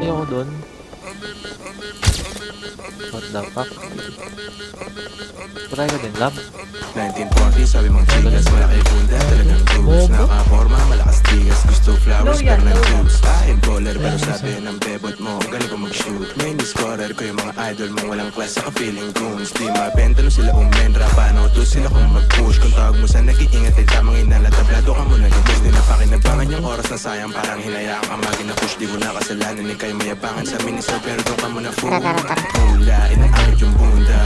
ayoko dun. What the fuck? Try ka din, lab? 1940, sabi mong chigas, malaki bunda, talagang boobs. Nakaporma, malakas tigas, gusto flowers, pero ng tubes. I'm baller, pero sabi ng bebot mo, galing ko mag-shoot. Main scorer ko yung mga idol mong walang class, saka feeling goons. Di mabenta no sila umenra, paano to sila kung mag-push. Kung tawag mo sa nag-iingat ay tamang inala, tablado ka muna gabos. Di napakinabangan yung oras na sayang, parang hinayaan ka magina-push. Di ko na kasalanan, ni kayo mayabangan sa miniso, pero doon ka muna fool. Mula, inaangit yung bunda,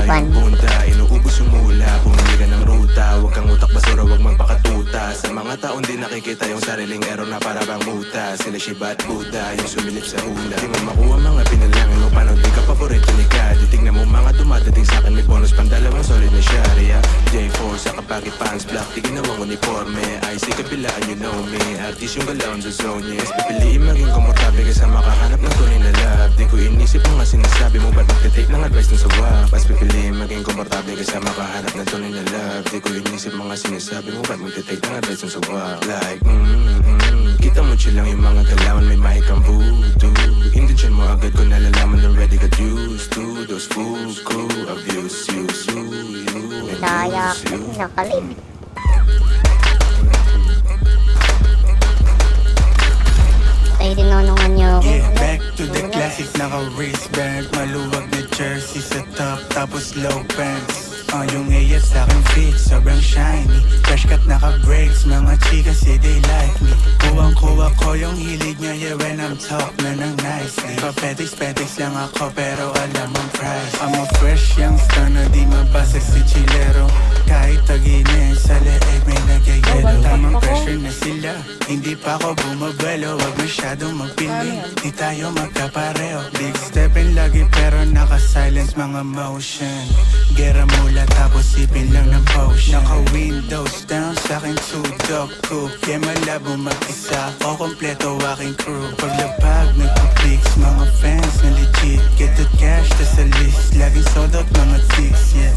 inuubos yung mula. Pumili ka ng ruta, huwag kang utak basura, huwag magpakatuta. Sa mga taong di nakikita yung sariling error na para bang muta. Sila Shiba at Buddha, yung sumilip sa hula. Di mo makuha mga pinalangin mo, paano di ka paborito ni God. Tignan mo mga dumadating sa'kin, may bonus pang dalawang solid na sharia. J4 sa kapagi pants, black, di ginawang uniforme. IC kabilaan, you know me, artist yung galaon sa zone, yes. Pipiliin maging komportable kaysa makahanap ng tunay na love. Di ko inisip ang nga sinasabi mo, ba't magtitake ng advice dun sa wap. Mas pipiliin maging komportable kaysa makahanap ng tunay na love. Di ko inisip mga sinasabi mo, ba't magtitake ng advice dun sa wap. Like, kita mo chill lang yung mga galawan, may mahikang voodoo. Intensyon mo agad ko nalalaman, already got used to those fools who abuse you, Daya, nakalib. Tayo dinonongan niyo ako. Yeah, back to the classic, naka-wristband. Maluwag na jersey sa top, tapos low pants. Yung AS sa'kin fit, sobrang shiny. Fresh cut naka-breaks, mga chika say they like me. Kuwang-kuwa ko yung hilig niya, yeah, when I'm talk na ng nicely. Papetics lang ako, pero alam ang price. I'm a fresh youngster na di mabasag si chilero. Kahit taginin, sa leeg may nagyayelo. Tamang pressure na sila, hindi pa ako bumabalo. Wag masyadong magpiling, di tayo magkapareho. Big steppin lagi pero naka-silence mga motion. Gera mula tapos sipin lang ng potion. Naka-windows down sa'kin tudok cook. Kaya malabo mag-isa, o kompleto aking crew. Paglapag nagpa-pics, mga fans na legit. Get the cash, tas sa list, laging sold out mga chicks, yeah.